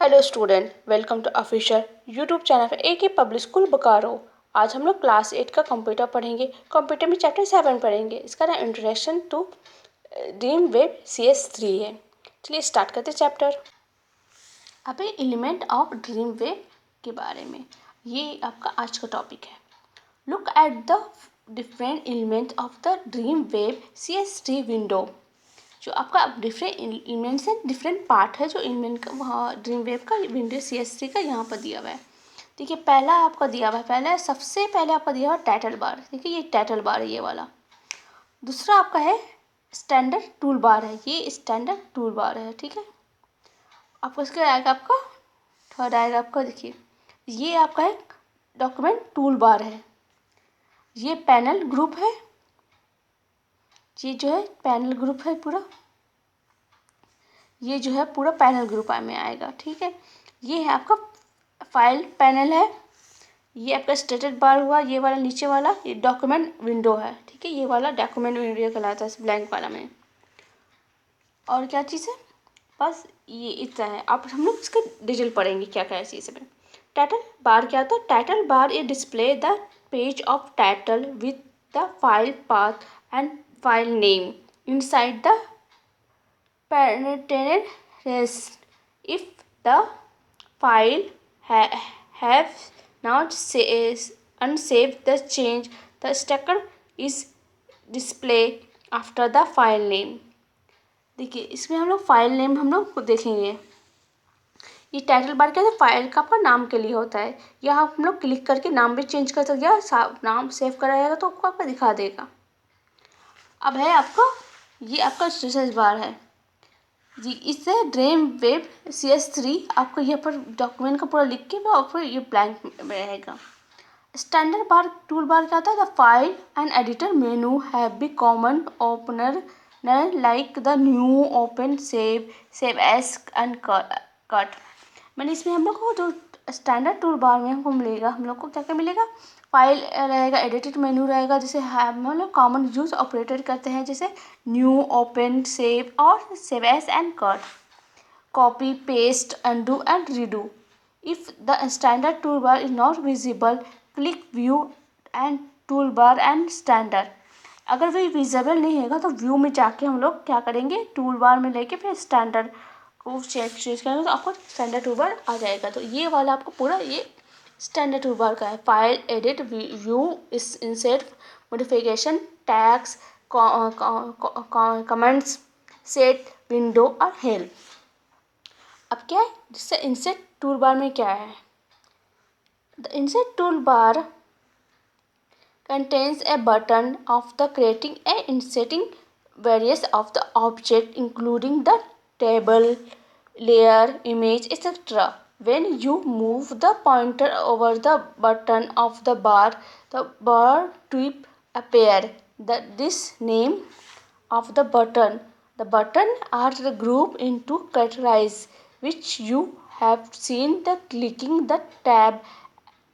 Hello student, welcome to official YouTube channel for एक ही public school Bokaro. आज हम लोग क्लास 8 का कंप्यूटर पढ़ेंगे। कंप्यूटर में चैप्टर 7 पढ़ेंगे। इसका नाम introduction to dream web CS3 है। चलिए स्टार्ट करते चैप्टर। अभी एलिमेंट ऑफ ड्रीम वेब के बारे में ये आपका आज का टॉपिक है। Look at the different element of the dream web CS3 window. जो आपका डिफरेंट एलिमेंट्स है, डिफरेंट पार्ट है जो एलिमेंट का वहाँ ड्रीम वेव का विंडो CS3 का यहाँ पर दिया हुआ है। देखिए पहला आपका दिया हुआ है, सबसे पहले आपका दिया हुआ है टाइटल बार। देखिए ये टाइटल बार है ये वाला। दूसरा आपका है स्टैंडर्ड टूल बार है, ये स्टैंडर्ड टूल बार है। ठीक है, आपको इसके आएगा आपका थर्ड आएगा आपका, देखिए ये आपका एक डॉक्यूमेंट टूल बार है। ये पैनल ग्रुप है, ये जो है पैनल ग्रुप है पूरा, ये जो है पूरा पैनल ग्रुप में आएगा। ठीक है, ये है आपका फाइल पैनल है। ये आपका स्टेटस बार हुआ, ये वाला नीचे वाला ये डॉक्यूमेंट विंडो है। ठीक है, ये वाला डॉक्यूमेंट विंडो कहलाता है ब्लैंक वाला में। और क्या चीज़ है, बस ये इतना है। अब हम लोग इसका डिटेल पढ़ेंगे क्या क्या है चीज़ में। टाइटल बार क्या होता है? टाइटल बार ये display the page of title with the file path and file name inside the parentheses if the file have not unsaved the change the sticker is display after the file name। देखिए इसमें हम लोग file name हम लोग देखेंगे। ये title bar क्या है? फाइल का आपका नाम के लिए होता है। यहाँ हम लोग क्लिक करके नाम भी चेंज कर सकते हैं, नाम सेव कराएगा तो आपको दिखा देगा। अब है आपका ये आपका स्टेटस बार है जी। इससे ड्रीम वेब CS3 आपको यहाँ पर डॉक्यूमेंट का पूरा लिख के और फिर ये ब्लैंक रहेगा। स्टैंडर्ड बार टूल बार क्या होता है? The file and editor menu have be common opener like the new open save as and cut. मैंने इसमें हम लोग को जो स्टैंडर्ड टूल बार में हमको मिलेगा, हम लोग को क्या क्या मिलेगा? फाइल रहेगा, एडिटेड मेनू रहेगा, जैसे मतलब कॉमन यूज ऑपरेटर करते हैं जैसे न्यू ओपन सेव और save as and cut, copy paste undo and redo. If the standard tool bar is not visible click view and tool bar and standard. अगर वही visible नहीं होगा तो view में जाके हम लोग क्या करेंगे, टूल बार में लेके फिर स्टैंडर्ड को चेंज करेंगे तो आपको स्टैंडर्ड टूल बार आ जाएगा। तो ये वाला आपको पूरा ये स्टैंडर्ड टूल बार का है। File edit view insert modification tags comments set window और हेल्प। अब क्या है जिससे इंसर्ट टूल बार में क्या है? The insert tool bar contains a button of the creating and inserting various of the object including the table, layer, image, etc. When you move the pointer over the button of the bar tip appear. This name of the button. The button are grouped into categories which you have seen the clicking the tab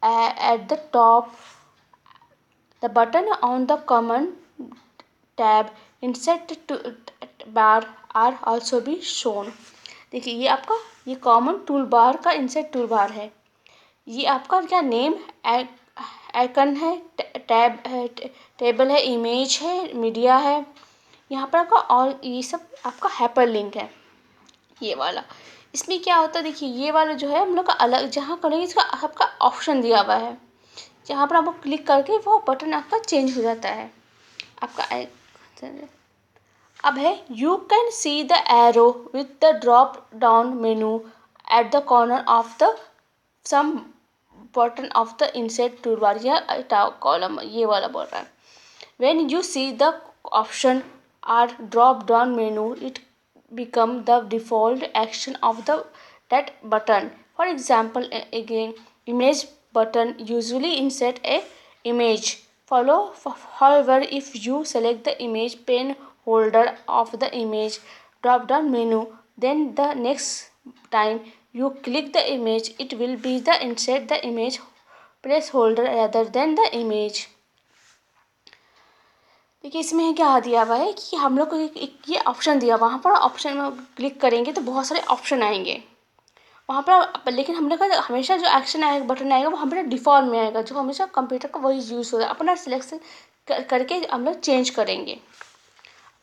at the top. The button on the command tab insert bar are also be shown। देखिए ये आपका ये common tool bar का insert tool bar है। ये आपका क्या name icon है, टैब है, टेबल है, इमेज है, मीडिया है। यहाँ पर आपका और ये सब आपका हाइपर लिंक है ये वाला। इसमें क्या होता है देखिए ये वाला जो है हम लोग का अलग जहाँ करेंगे इसका आपका ऑप्शन दिया हुआ है, जहाँ पर आपको क्लिक करके वो बटन आपका चेंज हो जाता है आपका। अब है you can see the arrow with the drop down menu at the corner of the sum button of the insert toolbar. यह कॉलम ये वाला बोल रहा है। When you see the option are drop down menu it become the default action of that button. For example, again image button usually insert a image. However, if you select the image pen holder of the image drop down menu, then the next time you click the image, it will be the insert the image placeholder rather than the image। देखिए इसमें क्या दिया हुआ है कि हम लोग को एक ये ऑप्शन दिया, वहाँ पर ऑप्शन में क्लिक करेंगे तो बहुत सारे ऑप्शन आएंगे। वहाँ पर, लेकिन हमने कहा हमेशा जो एक्शन आएगा, बटन आएगा, वो हमेशा डिफ़ॉल्ट में आएगा, जो हमेशा कंप्यूटर का वही यूज़ होगा। अपना सिलेक्शन करके हम लोग चेंज करेंगे।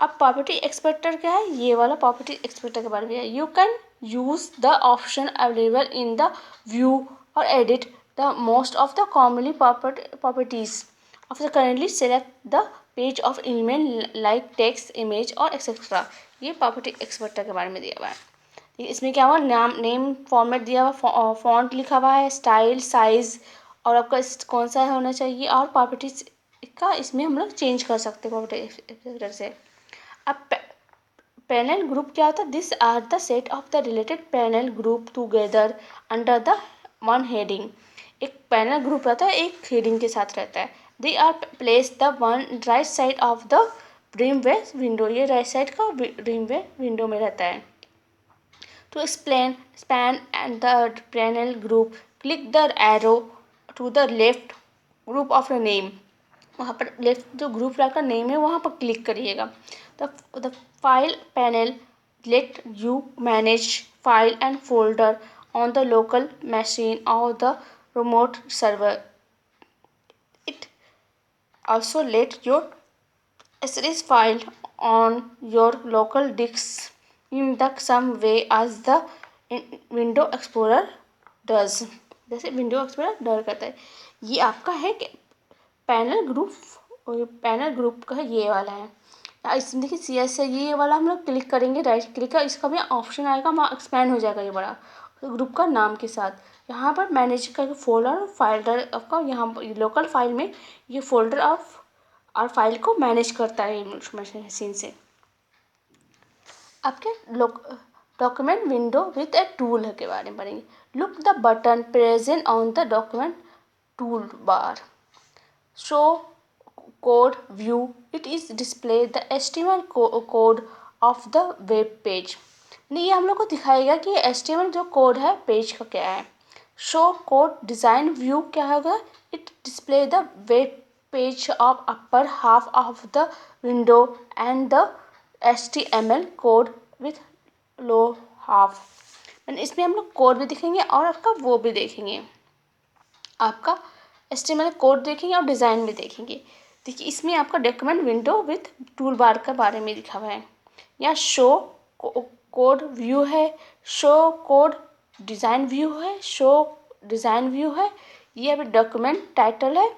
अब प्रॉपर्टी एक्सपेक्टर क्या है, ये वाला प्रॉपर्टी एक्सपेक्टर के बारे में है। You can use the option available in the view और edit the most of the commonly properties of the currently select the page of element like text, image और एक्सेट्रा। ये प्रॉपर्टी एक्सपेक्टर के बारे में दिया हुआ है। इसमें क्या हुआ, नेम फॉर्मेट दिया हुआ, फॉन्ट लिखा हुआ है, स्टाइल, साइज और आपका कौन सा होना चाहिए, और प्रॉपर्टीज का इसमें हम लोग चेंज कर सकते हैं प्रॉपर्टी एक्सपेक्टर से। अब पैनल ग्रुप क्या होता है, this are the set of the related panel group together under the one heading. एक पैनल ग्रुप रहता है, एक हेडिंग के साथ रहता है। They are place the one right side of the Dreamweaver window, ये राइट साइड का ड्रीमवे विंडो में रहता है। To explain span and the panel group, click the arrow to the left group of the name। वहाँ पर left जो group का name है वहाँ पर क्लिक करिएगा। The file panel let you manage file and folder on the local machine और the remote server। It also let your series file on your local disk in the same way as the window explorer does, जैसे window explorer डर करता है। ये आपका है कि panel group का ये वाला है। इसमें देखिए सी एस है, ये वाला हम लोग क्लिक करेंगे, राइट क्लिक का, इसका भी ऑप्शन आएगा, वहाँ एक्सपैंड हो जाएगा ये बड़ा ग्रुप का नाम के साथ। यहाँ पर मैनेज का फोल्डर फाइल्डर आपका, यहाँ लोकल फाइल में ये फोल्डर ऑफ और फाइल को मैनेज करता है मशीन से। आपके document window with a tool के बारे में पढ़ेंगे। Look the button present on the document tool bar, show code view, it is display the HTML code of the web page. ये हम लोग को दिखाएगा कि HTML जो कोड है पेज का क्या है। शो कोड डिज़ाइन व्यू क्या होगा, it display the web page of upper half of the window and the HTML code with low half. इसमें हम लोग कोड भी देखेंगे और आपका वो भी देखेंगे, आपका HTML कोड देखेंगे और डिज़ाइन भी देखेंगे। देखिए इसमें आपका document window with tool bar के बारे में लिखा हुआ है। यहाँ शो कोड व्यू है, शो कोड डिज़ाइन व्यू है, शो डिज़ाइन व्यू है। ये अभी डॉक्यूमेंट टाइटल है।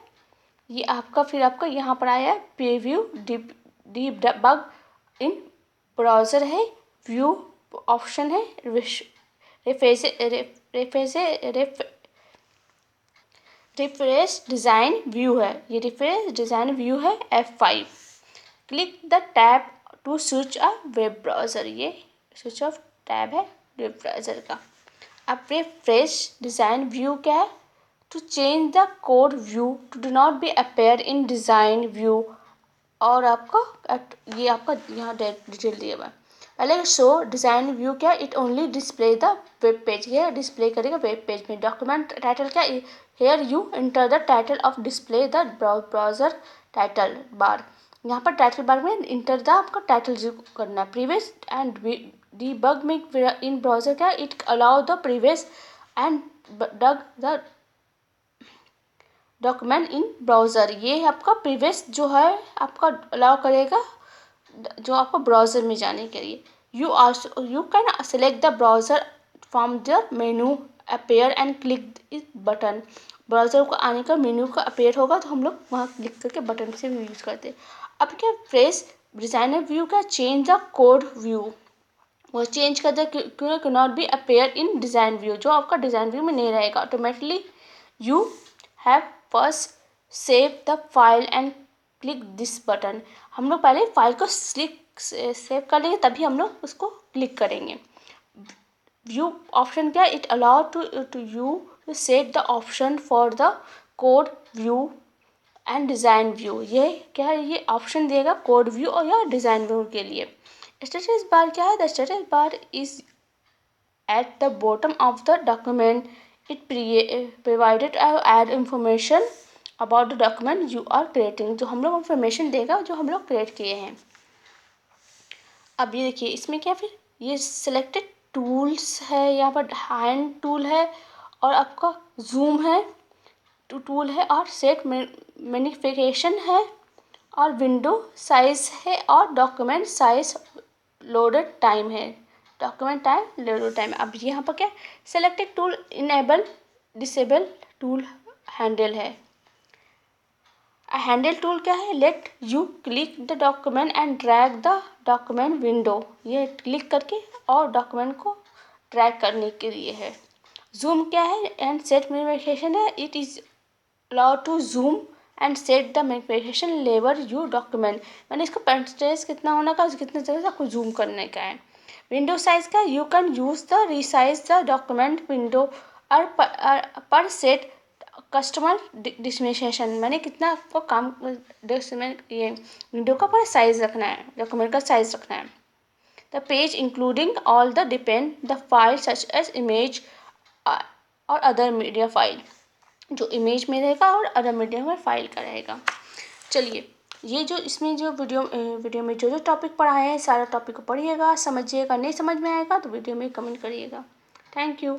ये आपका फिर आपका यहाँ पर आया है प्रीव्यू डीबग इन ब्राउज़र है, व्यू ऑप्शन है, रिफ्रेश डिज़ाइन व्यू है, ये रिफ्रेश डिज़ाइन व्यू है F5। Click the tab to switch a web browser, ये स्विच ऑफ टैब है वेब ब्राउज़र का। अब रिफ्रेश डिज़ाइन व्यू क्या है, to change the code view to do not be appear in design view. और आपका ये आपका यहाँ डिटेल दिया हुआ है। पहले शो डिज़ाइन व्यू क्या, it only display the web page, ये डिस्प्ले करेगा वेब पेज में। डॉक्यूमेंट टाइटल क्या, here you enter the title of display the browser title bar. यहाँ पर टाइटल बार में इंटर द आपका टाइटल करना है। प्रीवियस एंड डीबग में इन ब्राउज़र क्या, it allow the previous and debug the document in browser. ये आपका प्रीवियस जो है आपका अलाउ करेगा जो आपको ब्राउज़र में जाने के लिए। You can select the browser from the menu appear and click इस बटन। ब्राउज़र को आने का मेन्यू का अपेयर होगा तो हम लोग वहाँ क्लिक करके बटन से भी यूज़ करते हैं। अब क्या फ्रेश डिज़ाइनर व्यू का, चेंज द कोड व्यू, वो चेंज कर दे क्यों not be appear in design view, जो आपका डिज़ाइन व्यू में नहीं रहेगा automatically. You have first save the file and click this button. हम लोग पहले फाइल को सेव कर लेंगे तभी हम लोग उसको क्लिक करेंगे। व्यू ऑप्शन क्या, it allow to you to set the option for the code view and design view. ये क्या है, ये ऑप्शन देगा कोड व्यू और या डिज़ाइन व्यू के लिए। स्टेटस बार क्या है, the status bar is at the bottom of the document, it provided add information about the document you are creating, जो हम लोग इंफॉर्मेशन देगा जो हम लोग क्रिएट किए हैं। अब ये देखिए इसमें क्या, फिर ये सिलेक्टेड टूल्स है, यहाँ पर हैंड टूल है और आपका जूम है टूल है और सेट मैग्निफिकेशन है और विंडो साइज है और डॉक्यूमेंट साइज लोडेड टाइम है, डॉक्यूमेंट टाइम लोडेड टाइम। अब यहाँ पर क्या selected tool enable disable tool handle है। हैंडल टूल क्या है, let you click the document and drag the document window, ये क्लिक करके और डॉक्यूमेंट को ड्रैग करने के लिए है। जूम क्या है एंड सेट मैग्निफिकेशन है, it is allow to zoom and set the magnification level you document, मैंने इसका परसेंटेज कितना होने का, कितने जगह से आपको जूम करने का है। विंडो साइज का, you can use the resize the document window और पर सेट कस्टमर डिस्मिनेशन, मैंने कितना आपको काम ये विंडो का पर साइज रखना है, डॉक्यूमेंट का साइज रखना है। The page including all the depend the file such as image और अदर मीडिया फाइल, जो इमेज में रहेगा और अदर मीडिया में फाइल का रहेगा। चलिए ये जो इसमें जो वीडियो में जो टॉपिक पढ़ाए हैं सारा टॉपिक को पढ़िएगा, समझिएगा, नहीं समझ में आएगा तो वीडियो में कमेंट करिएगा। Thank you.